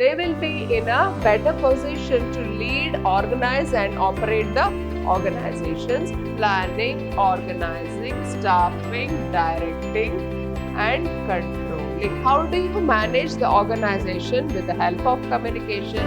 they will be in a better position to lead, organize, and operate the organizations, planning, organizing, staffing, directing, and controlling. How do you manage the organization with the help of communication?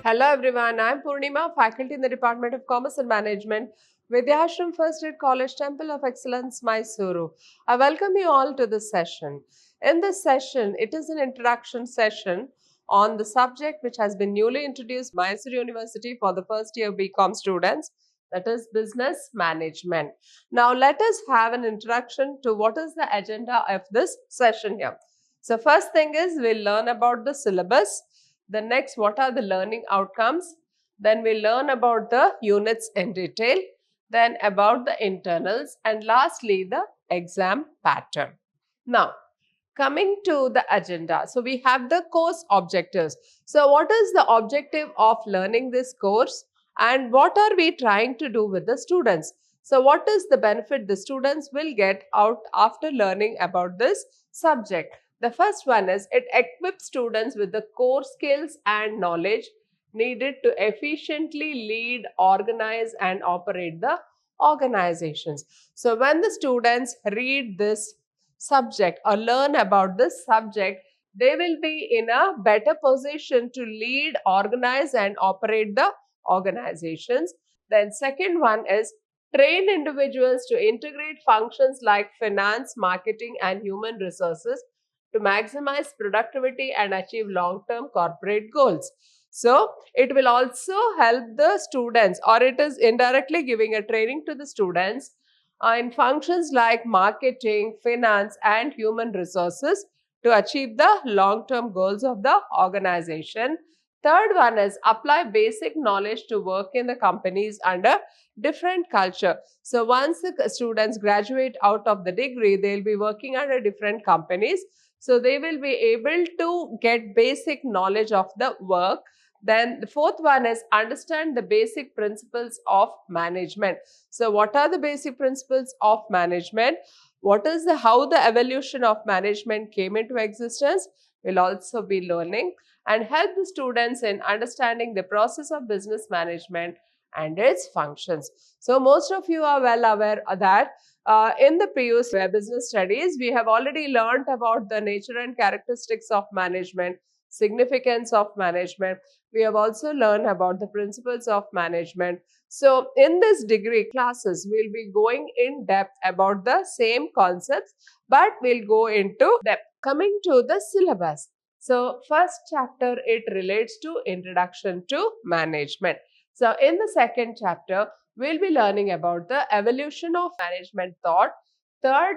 Hello everyone, I am Purnima, faculty in the Department of Commerce and Management, Vidyashram First Grade College, Temple of Excellence, Mysuru. I welcome you all to this session. In this session, it is an introduction session on the subject which has been newly introduced by Mysuru University for the first year BCom students, that is business management. Now let us have an introduction to what is the agenda of this session here. So first thing is we'll learn about the syllabus. The next, what are the learning outcomes? Then we learn about the units in detail, then about the internals, and lastly, the exam pattern. Now, coming to the agenda. So, we have the course objectives. So, what is the objective of learning this course and what are we trying to do with the students? So, what is the benefit the students will get out after learning about this subject? The first one is it equips students with the core skills and knowledge needed to efficiently lead, organize, and operate the organizations. So, when the students read this subject or learn about this subject, they will be in a better position to lead, organize, and operate the organizations. Then, second one is train individuals to integrate functions like finance, marketing, and human resources to maximize productivity and achieve long-term corporate goals. So, it will also help the students, or it is indirectly giving a training to the students in functions like marketing, finance, and human resources to achieve the long-term goals of the organization. Third one is apply basic knowledge to work in the companies under different culture. So once the students graduate out of the degree, they'll be working under different companies. So they will be able to get basic knowledge of the work. Then the fourth one is understand the basic principles of management. So what are the basic principles of management? What is how the evolution of management came into existence? We'll also be learning and help the students in understanding the process of business management and its functions. So most of you are well aware that in the previous business studies, we have already learned about the nature and characteristics of management, significance of management. We have also learned about the principles of management. So in this degree classes, we'll be going in depth about the same concepts, but we'll go into depth. Coming to the syllabus. So first chapter, it relates to introduction to management. So in the second chapter, we'll be learning about the evolution of management thought. Third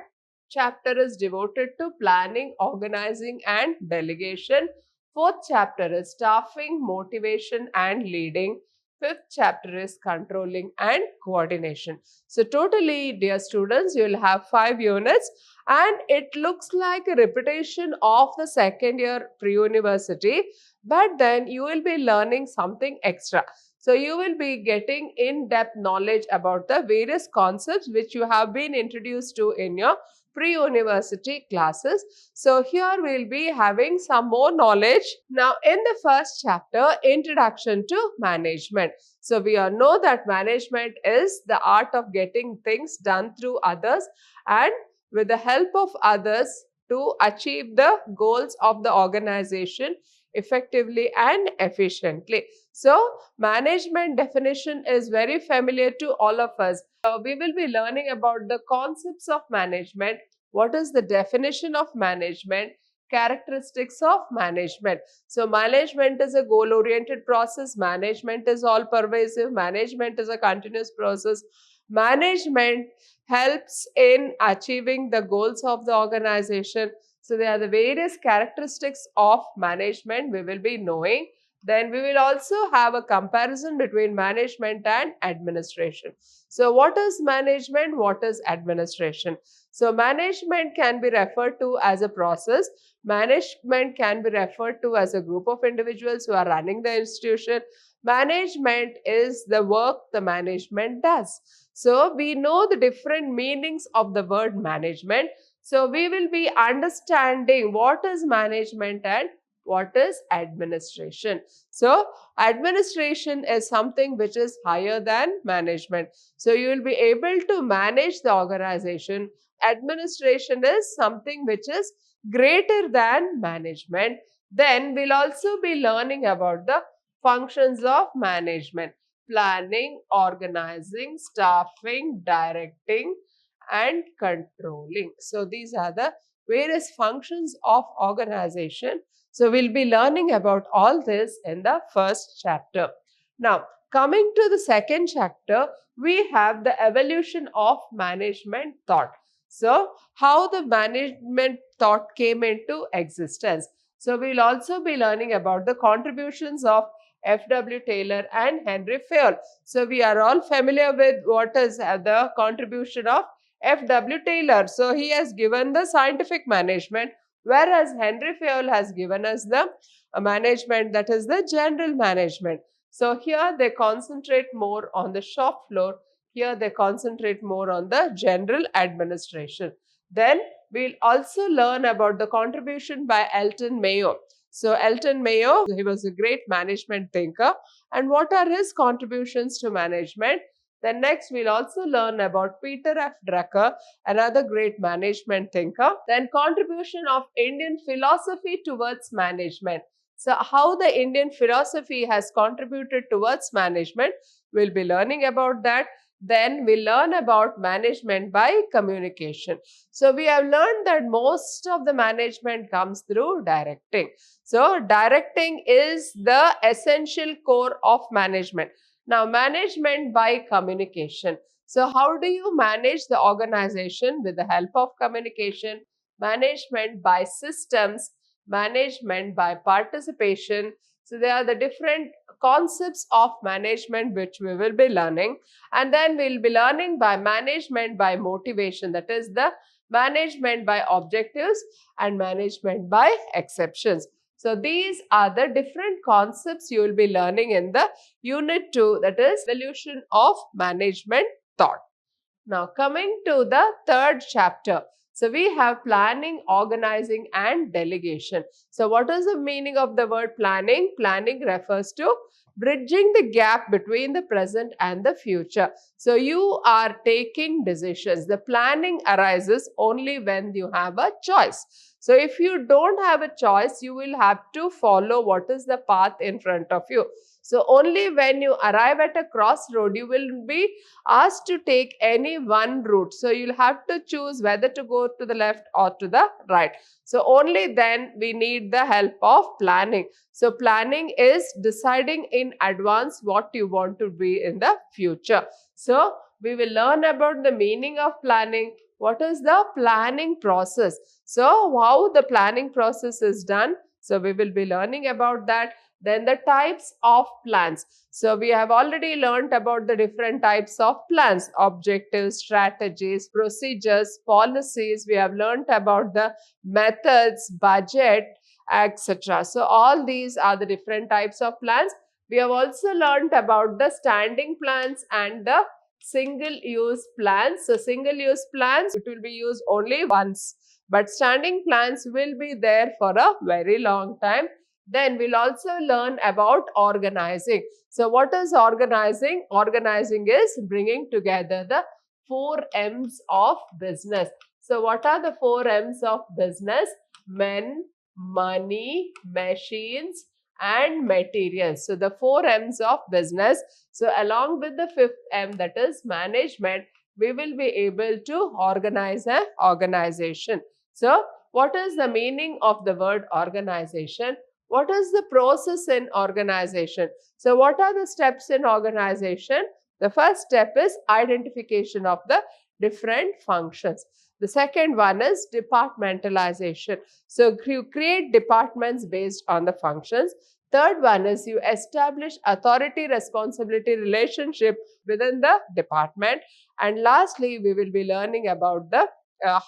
chapter is devoted to planning, organizing, and delegation. Fourth chapter is staffing, motivation, and leading. Fifth chapter is controlling and coordination. So totally, dear students, you will have 5 units and it looks like a repetition of the second year pre-university, but then you will be learning something extra. So you will be getting in-depth knowledge about the various concepts which you have been introduced to in your pre-university classes. So here we'll be having some more knowledge. Now in the first chapter, introduction to management. So we all know that management is the art of getting things done through others and with the help of others to achieve the goals of the organization effectively and efficiently. So management definition is very familiar to all of us. We will be learning about the concepts of management, what is the definition of management, characteristics of management. So management is a goal-oriented process, management is all-pervasive, management is a continuous process. Management helps in achieving the goals of the organization. So there are the various characteristics of management we will be knowing. Then we will also have a comparison between management and administration. So what is management? What is administration? So management can be referred to as a process. Management can be referred to as a group of individuals who are running the institution. Management is the work the management does. So we know the different meanings of the word management. So we will be understanding what is management and what is administration. So administration is something which is higher than management. So you will be able to manage the organization. Administration is something which is greater than management. Then we'll also be learning about the functions of management: planning, organizing, staffing, directing, and controlling. So these are the various functions of organization. So we'll be learning about all this in the first chapter. Now, coming to the second chapter, we have the evolution of management thought. So, how the management thought came into existence. So, we'll also be learning about the contributions of F.W. Taylor and Henry Fayol. So, we are all familiar with what is the contribution of F.W. Taylor. So, he has given the scientific management, whereas Henry Fayol has given us the management, that is the general management. So, here they concentrate more on the shop floor. Here they concentrate more on the general administration. Then we'll also learn about the contribution by Elton Mayo. So Elton Mayo, he was a great management thinker. And what are his contributions to management? Then next we'll also learn about Peter F. Drucker, another great management thinker. Then contribution of Indian philosophy towards management. So how the Indian philosophy has contributed towards management, we'll be learning about that. Then we learn about management by communication. So we have learned that most of the management comes through directing. So directing is the essential core of management. Now management by communication. So how do you manage the organization with the help of communication? Management by systems, management by participation. So there are the different concepts of management which we will be learning. And then we'll be learning by management by motivation, that is the management by objectives and management by exceptions. So these are the different concepts you will be learning in the unit 2, that is evolution of management thought. Now coming to the third chapter. So we have planning, organizing and delegation. So what is the meaning of the word planning? Planning refers to bridging the gap between the present and the future. So you are taking decisions. The planning arises only when you have a choice. So if you don't have a choice, you will have to follow what is the path in front of you. So only when you arrive at a crossroad, you will be asked to take any one route. So you'll have to choose whether to go to the left or to the right. So only then we need the help of planning. So planning is deciding in advance what you want to be in the future. So we will learn about the meaning of planning. What is the planning process? So how the planning process is done? So we will be learning about that. Then the types of plans. So we have already learned about the different types of plans: objectives, strategies, procedures, policies. We have learned about the methods, budget, etc. So all these are the different types of plans. We have also learned about the standing plans and the single use plans. So single use plans, it will be used only once, but standing plans will be there for a very long time. Then we'll also learn about organizing. So what is organizing? Organizing is bringing together the 4 M's of business. So what are the 4 M's of business? Men, money, machines and materials. So the 4 M's of business. So along with the 5th M, that is management, we will be able to organize an organization. So what is the meaning of the word organization? What is the process in organization? So what are the steps in organization? The first step is identification of the different functions. The second one is departmentalization. So you create departments based on the functions. Third one is you establish authority responsibility relationship within the department. And lastly, we will be learning about the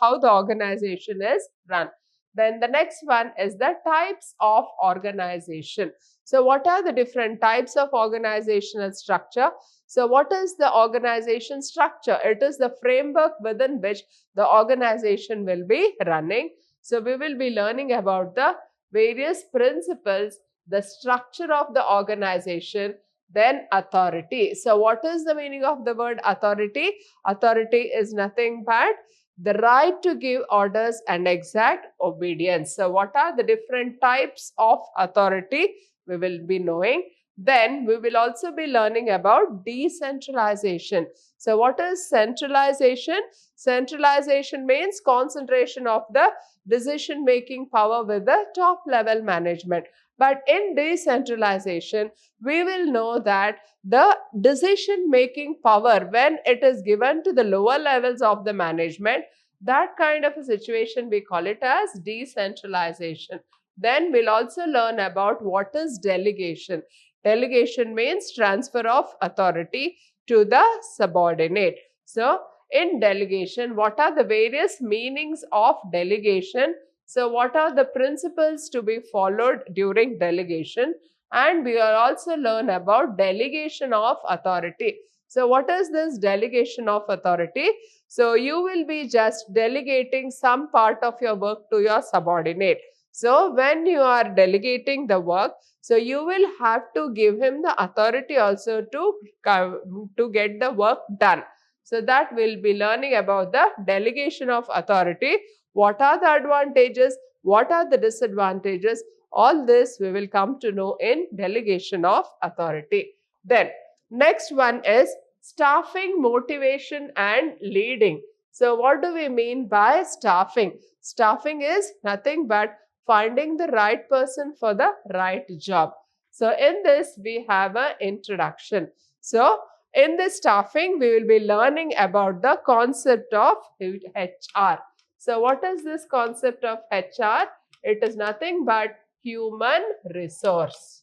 how the organization is run. Then the next one is the types of organization. So what are the different types of organizational structure? So what is the organization structure? It is the framework within which the organization will be running. So we will be learning about the various principles, the structure of the organization, then authority. So what is the meaning of the word authority? Authority is nothing but the right to give orders and exact obedience. So what are the different types of authority? We will be knowing. Then we will also be learning about decentralization. So what is centralization? Centralization means concentration of the decision making power with the top level management. But in decentralization, we will know that the decision making power, when it is given to the lower levels of the management, that kind of a situation we call it as decentralization. Then we'll also learn about what is delegation. Delegation means transfer of authority to the subordinate. So in delegation, what are the various meanings of delegation? So what are the principles to be followed during delegation? And we will also learn about delegation of authority. So what is this delegation of authority? So you will be just delegating some part of your work to your subordinate. So when you are delegating the work, so you will have to give him the authority also to get the work done. So that we'll be learning about the delegation of authority. What are the advantages? What are the disadvantages? All this we will come to know in delegation of authority. Then next one is staffing, motivation and leading. So what do we mean by staffing? Staffing is nothing but finding the right person for the right job. So in this we have an introduction. So in this staffing we will be learning about the concept of HR. So what is this concept of HR? It is nothing but human resource.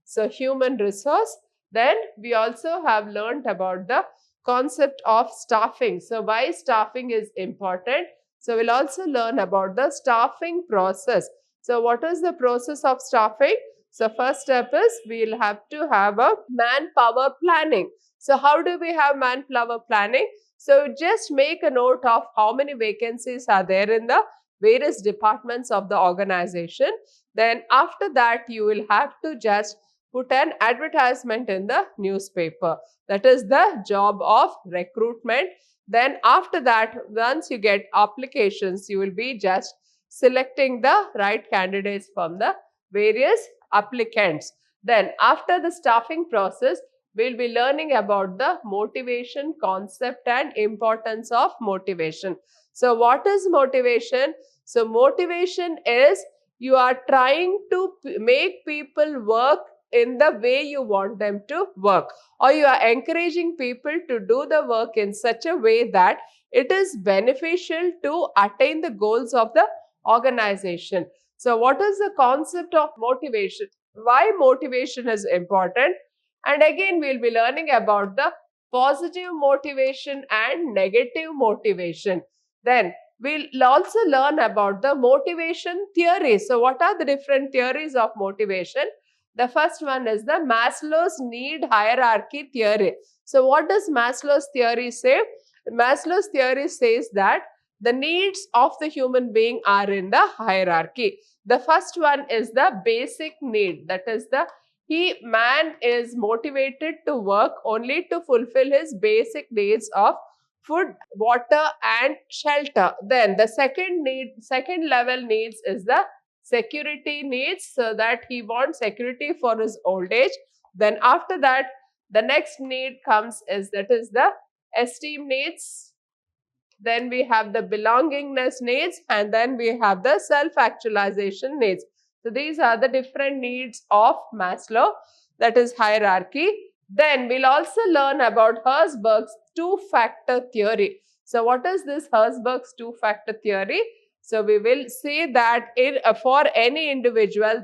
So human resource. Then we also have learned about the concept of staffing. So why staffing is important? So we'll also learn about the staffing process. So what is the process of staffing? So first step is we'll have to have a manpower planning. So how do we have manpower planning? So just make a note of how many vacancies are there in the various departments of the organization. Then after that, you will have to just put an advertisement in the newspaper. That is the job of recruitment. Then after that, once you get applications, you will be just selecting the right candidates from the various applicants. Then after the staffing process, we'll be learning about the motivation concept and importance of motivation. So what is motivation? So motivation is you are trying to make people work in the way you want them to work, or you are encouraging people to do the work in such a way that it is beneficial to attain the goals of the organization. So what is the concept of motivation? Why motivation is important? And again, we'll be learning about the positive motivation and negative motivation. Then we'll also learn about the motivation theory. So what are the different theories of motivation? The first one is the Maslow's need hierarchy theory. So what does Maslow's theory say? Maslow's theory says that the needs of the human being are in the hierarchy. The first one is the basic need. That is the man is motivated to work only to fulfill his basic needs of food, water and shelter. Then the second level needs is the security needs, so that he wants security for his old age. Then after that, the next need comes is that is the esteem needs. Then we have the belongingness needs, and then we have the self-actualization needs. So these are the different needs of Maslow, that is hierarchy. Then we'll also learn about Herzberg's two-factor theory. So what is this Herzberg's two-factor theory? So we will say that for any individual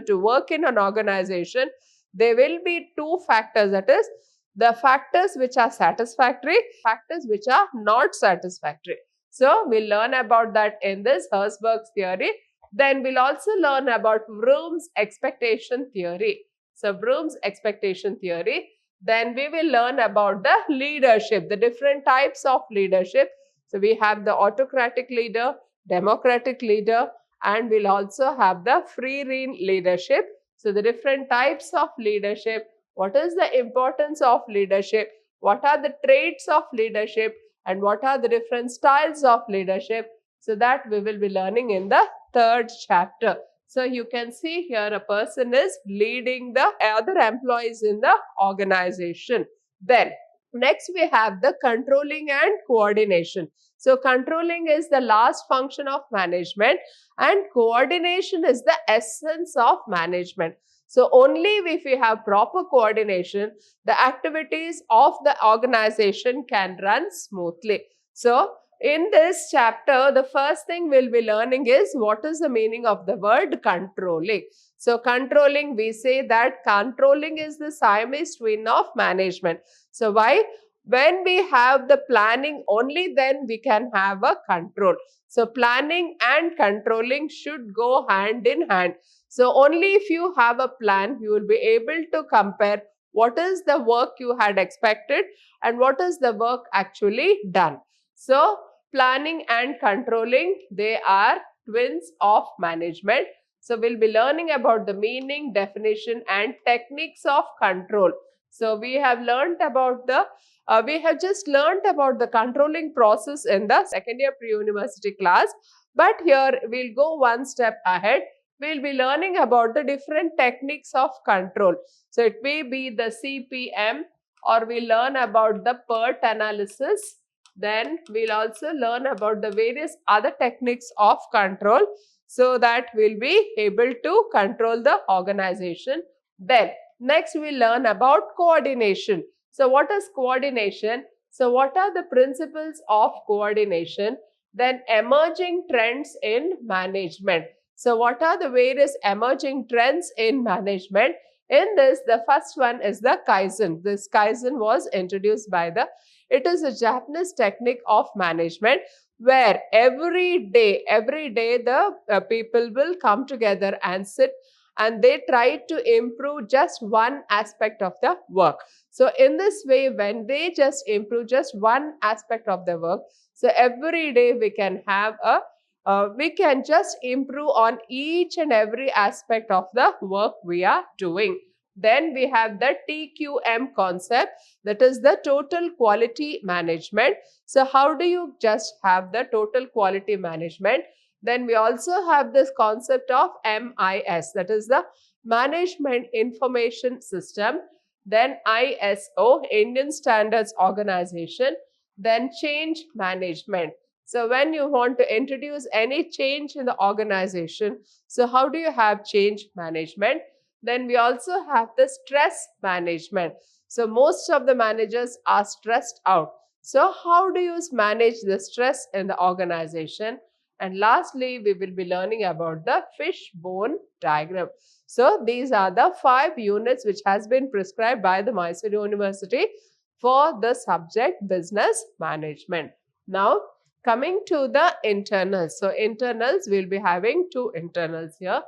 to work in an organization, there will be two factors, that is the factors which are satisfactory, factors which are not satisfactory. So we'll learn about that in this Herzberg's theory. Then we'll also learn about Vroom's expectation theory. So Vroom's expectation theory. Then we will learn about the leadership, the different types of leadership. So we have the autocratic leader, democratic leader, and we'll also have the free rein leadership. So the different types of leadership, what is the importance of leadership, what are the traits of leadership, and what are the different styles of leadership. So that we will be learning in the third chapter. So you can see here a person is leading the other employees in the organization. Then next we have the controlling and coordination. So controlling is the last function of management and coordination is the essence of management. So only if we have proper coordination, the activities of the organization can run smoothly. So in this chapter, the first thing we'll be learning is what is the meaning of the word controlling. So controlling, we say that controlling is the Siamese twin of management. So why? When we have the planning, only then we can have a control. So planning and controlling should go hand in hand. So only if you have a plan, you will be able to compare what is the work you had expected and what is the work actually done. So planning and controlling, they are twins of management. So we'll be learning about the meaning, definition and techniques of control. So we have learned about we have just learned about the controlling process in the second year pre-university class. But here we'll go one step ahead. We'll be learning about the different techniques of control. So it may be the CPM, or we learn about the PERT analysis. Then we'll also learn about the various other techniques of control so that we'll be able to control the organization. Then next we'll learn about coordination. So what is coordination? So what are the principles of coordination? Then emerging trends in management. So what are the various emerging trends in management? In this, the first one is the Kaizen. This Kaizen was introduced by it is a Japanese technique of management where every day the people will come together and sit and they try to improve just one aspect of the work. So in this way, when they just improve just one aspect of the work, so every day we can have we can just improve on each and every aspect of the work we are doing. Then we have the TQM concept, that is the total quality management. So how do you just have the total quality management? Then we also have this concept of MIS, that is the Management Information System. Then ISO, Indian Standards Organization. Then change management. So when you want to introduce any change in the organization, so how do you have change management? Then we also have the stress management. So most of the managers are stressed out. So how do you manage the stress in the organization? And lastly, we will be learning about the fishbone diagram. So these are the 5 units which has been prescribed by the Mysore University for the subject business management. Now coming to the internals. So internals, we'll be having 2 internals here.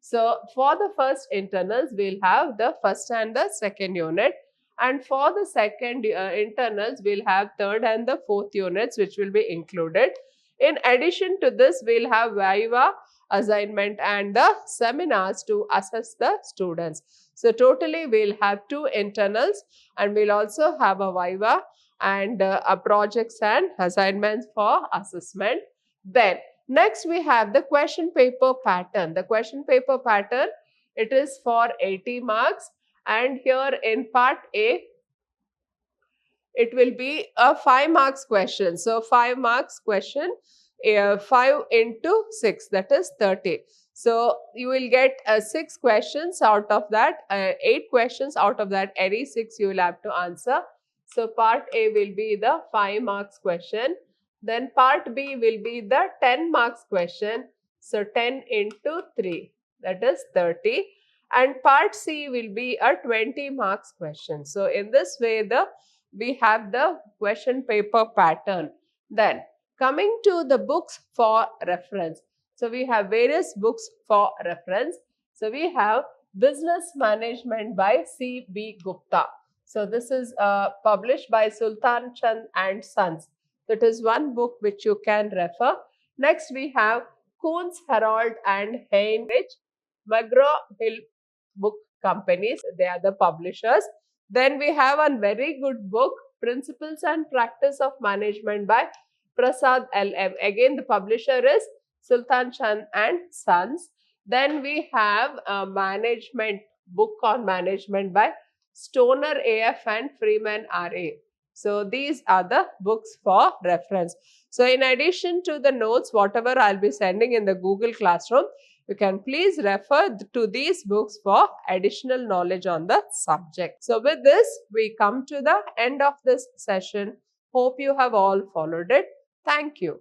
So for the first internals, we'll have the first and the second unit. And for the second internals, we'll have third and the fourth units which will be included. In addition to this, we'll have Viva assignment and the seminars to assess the students. So totally we'll have 2 internals and we'll also have a Viva and a projects and assignments for assessment. Then next we have the question paper pattern. The question paper pattern, it is for 80 marks and here in part A, it will be a 5 marks question. So 5 marks question, 5 into 6, that is 30. So you will get 6 questions out of that, 8 questions out of that, any 6 you will have to answer. So part A will be the 5 marks question. Then part B will be the 10 marks question. So 10 into 3, that is 30. And part C will be a 20 marks question. So in this way, we have the question paper pattern. Then Coming to the books for reference. So we have various books for reference. So we have Business Management by C.B. Gupta. So this is published by Sultan Chand and Sons. That is one book which you can refer. Next we have Coons Herald and Heinrich McGraw-Hill Book Companies. They are the publishers. Then we have a very good book, Principles and Practice of Management by Prasad L.M. Again, the publisher is Sultan Chand and Sons. Then we have a management book on management by Stoner A.F. and Freeman R.A. So these are the books for reference. So in addition to the notes, whatever I'll be sending in the Google Classroom, you can please refer to these books for additional knowledge on the subject. So with this, we come to the end of this session. Hope you have all followed it. Thank you.